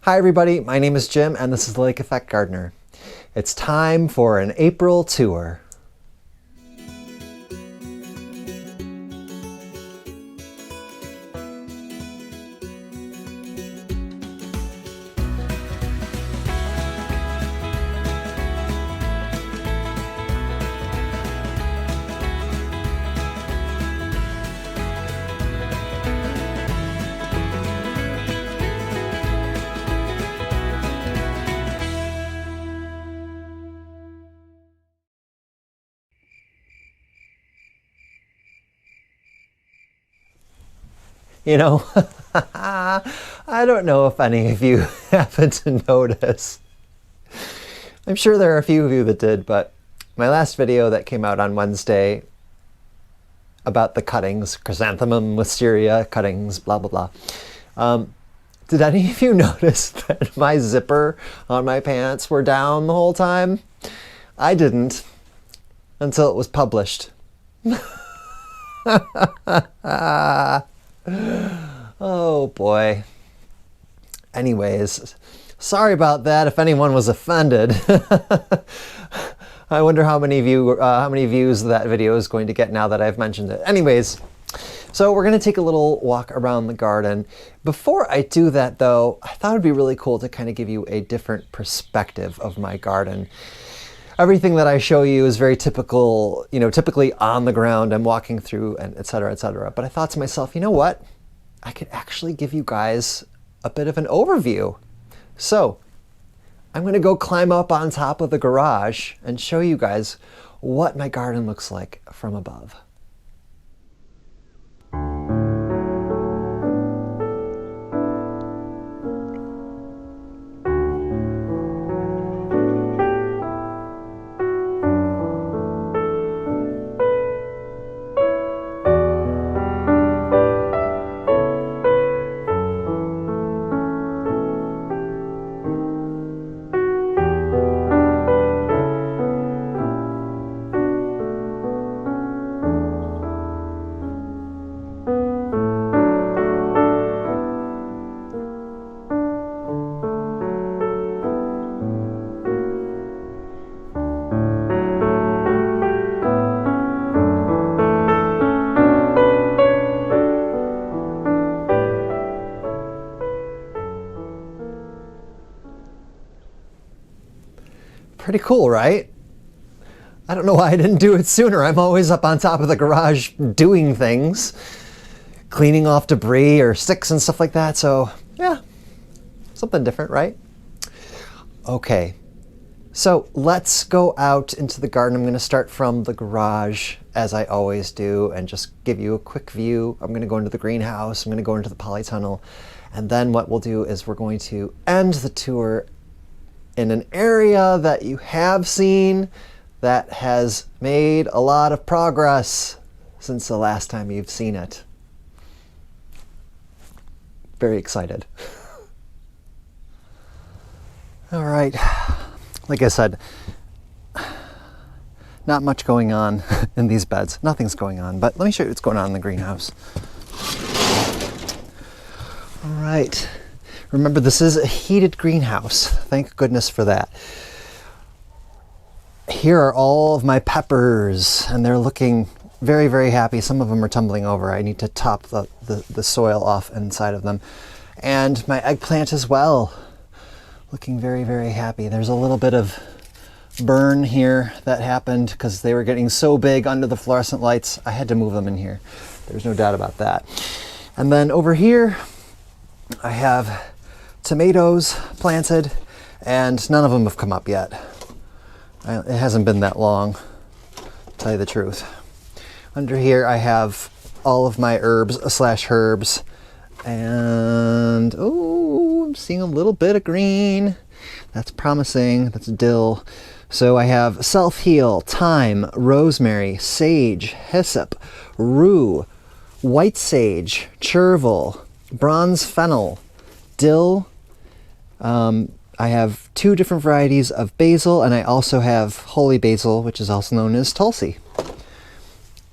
Hi everybody, my name is Jim and this is the Lake Effect Gardener. It's time for an April tour. You know, I don't know if any of you happen to notice. I'm sure there are a few of you that did, but my last video that came out on Wednesday about the cuttings, chrysanthemum, wisteria, cuttings, blah, blah, blah. Did any of you notice that my zipper on my pants were down the whole time? I didn't until it was published. Oh boy. Anyways, sorry about that if anyone was offended. I wonder how many views that video is going to get now that I've mentioned it. Anyways, so we're going to take a little walk around the garden. Before I do that though, I thought it'd be really cool to kind of give you a different perspective of my garden. Everything that I show you is very typical, typically on the ground. I'm walking through and et cetera, et cetera. But I thought to myself, you know what? I could actually give you guys a bit of an overview. So I'm going to go climb up on top of the garage and show you guys what my garden looks like from above. Pretty cool, right? I don't know why I didn't do it sooner. I'm always up on top of the garage doing things, cleaning off debris or sticks and stuff like that. So yeah, something different, right? Okay, so let's go out into the garden. I'm going to start from the garage as I always do and just give you a quick view. I'm going to go into the greenhouse. I'm going to go into the polytunnel. And then what we'll do is we're going to end the tour in an area that you have seen that has made a lot of progress since the last time you've seen it. Very excited. All right, like I said, not much going on in these beds. Nothing's going on, but let me show you what's going on in the greenhouse. All right. Remember, this is a heated greenhouse. Thank goodness for that. Here are all of my peppers, and they're looking very, very happy. Some of them are tumbling over. I need to top the soil off inside of them. And my eggplant as well, looking very, very happy. There's a little bit of burn here that happened because they were getting so big under the fluorescent lights. I had to move them in here. There's no doubt about that. And then over here, I have tomatoes planted, and none of them have come up yet. It hasn't been that long, to tell you the truth. Under here I have all of my herbs / herbs, and oh, I'm seeing a little bit of green. That's promising. That's dill. So I have self-heal, thyme, rosemary, sage, hyssop, rue, white sage, chervil, bronze fennel, dill. I have 2 different varieties of basil, and I also have holy basil, which is also known as Tulsi.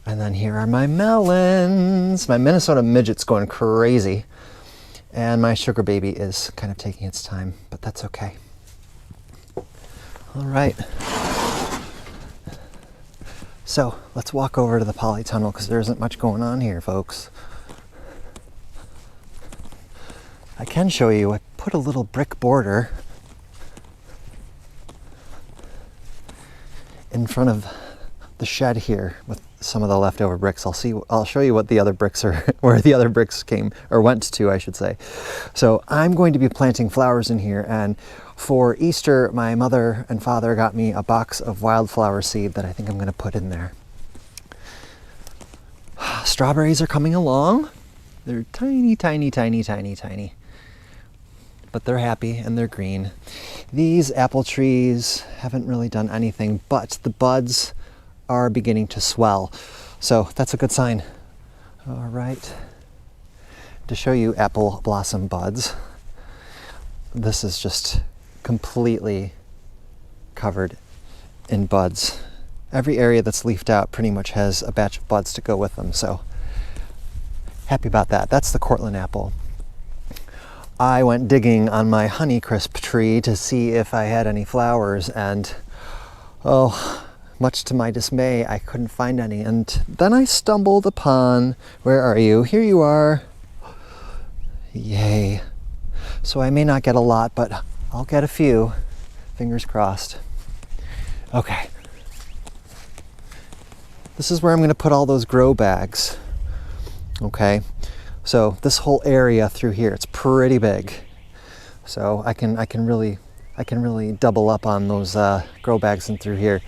And then here are my melons. My Minnesota midget's going crazy. And my sugar baby is kind of taking its time, but that's okay. All right. So let's walk over to the polytunnel because there isn't much going on here, folks. I can show you, I put a little brick border in front of the shed here with some of the leftover bricks. I'll show you what the other bricks are, where the other bricks came, or went to, I should say. So I'm going to be planting flowers in here, and for Easter, my mother and father got me a box of wildflower seed that I think I'm going to put in there. Strawberries are coming along. They're tiny, tiny, tiny, tiny, tiny. But they're happy and they're green. These apple trees haven't really done anything, but the buds are beginning to swell. So that's a good sign. All right. To show you apple blossom buds, this is just completely covered in buds. Every area that's leafed out pretty much has a batch of buds to go with them. So happy about that. That's the Cortland apple. I went digging on my Honeycrisp tree to see if I had any flowers, and oh, much to my dismay, I couldn't find any. And then I stumbled upon, where are you? Here you are. Yay. So I may not get a lot, but I'll get a few. Fingers crossed. Okay. This is where I'm going to put all those grow bags. Okay. So this whole area through here, it's pretty big. So I can really double up on those grow bags and through here.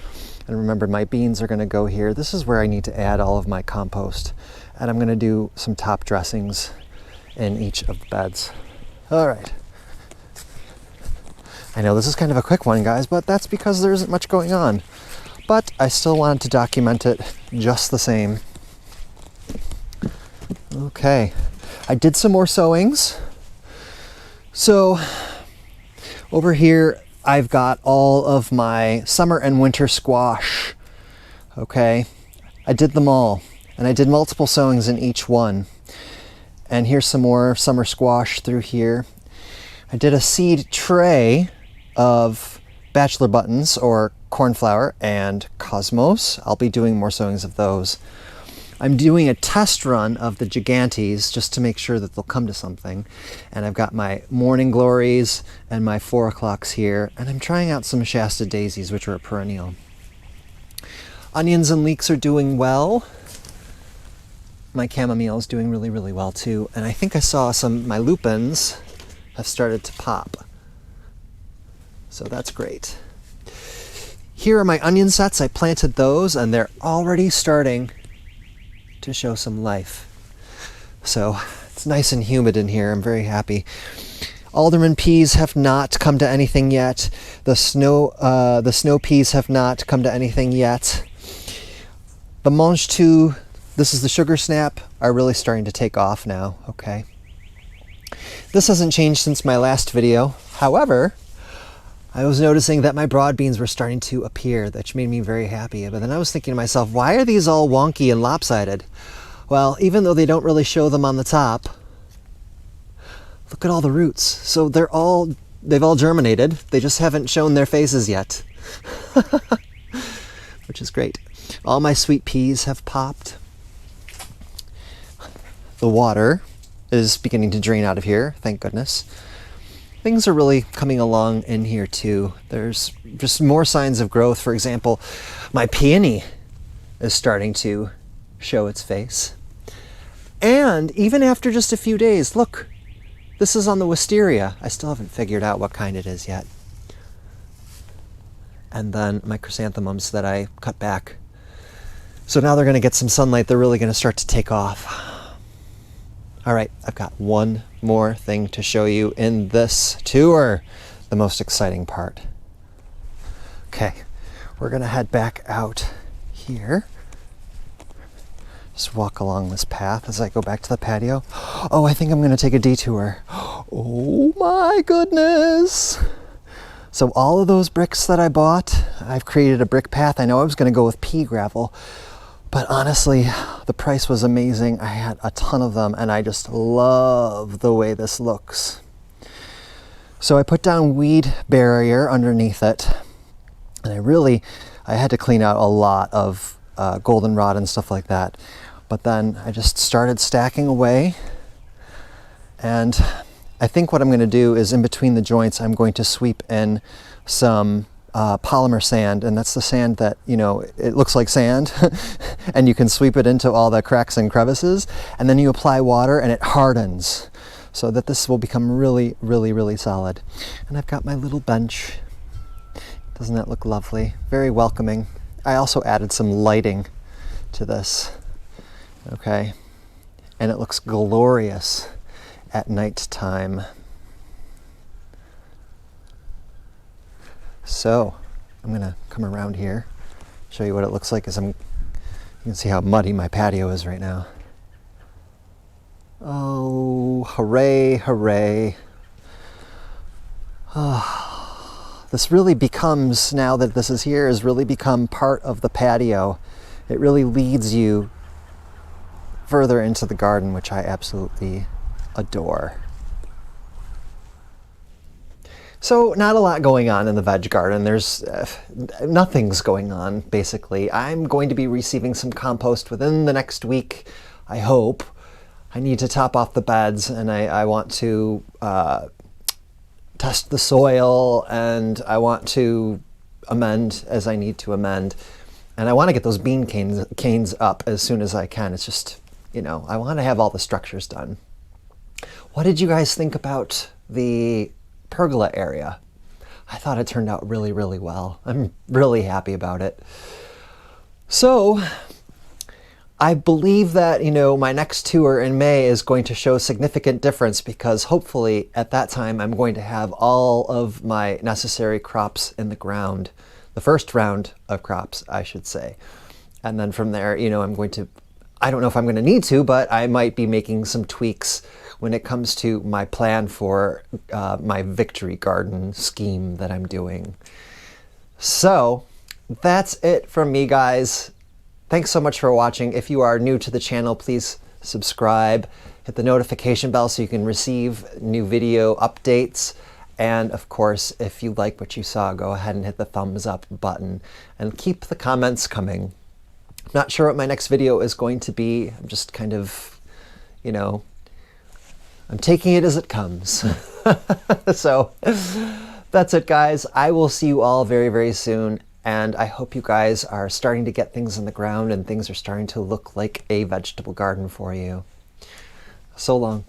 And remember, my beans are going to go here. This is where I need to add all of my compost. And I'm going to do some top dressings in each of the beds. All right. I know this is kind of a quick one, guys, but that's because there isn't much going on. But I still wanted to document it just the same. Okay. I did some more sowings. So over here, I've got all of my summer and winter squash. Okay. I did them all, and I did multiple sowings in each one. And here's some more summer squash through here. I did a seed tray of bachelor buttons or cornflower and cosmos. I'll be doing more sowings of those. I'm doing a test run of the gigantes just to make sure that they'll come to something. And I've got my morning glories and my 4 o'clocks here. And I'm trying out some Shasta Daisies, which are a perennial. Onions and leeks are doing well. My chamomile is doing really, really well too. And I think I saw my lupins have started to pop. So that's great. Here are my onion sets. I planted those and they're already starting to show some life. So it's nice and humid in here. I'm very happy. Alderman peas have not come to anything yet. The snow peas have not come to anything yet. The mange tout, this is the sugar snap, are really starting to take off now. Okay. This hasn't changed since my last video. However, I was noticing that my broad beans were starting to appear, which made me very happy. But then I was thinking to myself, why are these all wonky and lopsided? Well, even though they don't really show them on the top, look at all the roots. So they've all germinated. They just haven't shown their faces yet, which is great. All my sweet peas have popped. The water is beginning to drain out of here, thank goodness. Things are really coming along in here too. There's just more signs of growth. For example, my peony is starting to show its face. And even after just a few days, look, this is on the wisteria. I still haven't figured out what kind it is yet. And then my chrysanthemums that I cut back. So now they're going to get some sunlight. They're really going to start to take off. All right, I've got one more thing to show you in this tour, the most exciting part. Okay, we're gonna head back out here. Just walk along this path as I go back to the patio. Oh, I think I'm gonna take a detour. Oh my goodness. So all of those bricks that I bought, I've created a brick path. I know I was gonna go with pea gravel, But honestly, the price was amazing. I had a ton of them and I just love the way this looks. So I put down weed barrier underneath it, and I had to clean out a lot of goldenrod and stuff like that. But then I just started stacking away, and I think what I'm going to do is in between the joints, I'm going to sweep in some polymer sand, and that's the sand that, you know, it looks like sand and you can sweep it into all the cracks and crevices, and then you apply water and it hardens so that this will become really, really, really solid. And I've got my little bench. Doesn't that look lovely? Very welcoming. I also added some lighting to this, okay? And it looks glorious at night time. So I'm gonna come around here, show you what it looks like you can see how muddy my patio is right now. Oh, hooray, hooray. This really becomes, now that this is here, has really become part of the patio. It really leads you further into the garden, which I absolutely adore. So not a lot going on in the veg garden. There's nothing's going on, basically. I'm going to be receiving some compost within the next week, I hope. I need to top off the beds, and I want to test the soil, and I want to amend as I need to amend. And I want to get those bean canes up as soon as I can. It's just, you know, I want to have all the structures done. What did you guys think about the pergola area? I thought it turned out really, really well. I'm really happy about it. So I believe that, you know, my next tour in May is going to show significant difference, because hopefully at that time I'm going to have all of my necessary crops in the ground. The first round of crops, I should say. And then from there, you know, I don't know if I'm going to need to, but I might be making some tweaks when it comes to my plan for my victory garden scheme that I'm doing. So that's it from me, guys. Thanks so much for watching. If you are new to the channel, please subscribe, hit the notification bell so you can receive new video updates. And of course, if you like what you saw, go ahead and hit the thumbs up button and keep the comments coming. Not sure what my next video is going to be. I'm just kind of, you know, I'm taking it as it comes. So that's it, guys. I will see you all very, very soon. And I hope you guys are starting to get things in the ground and things are starting to look like a vegetable garden for you. So long.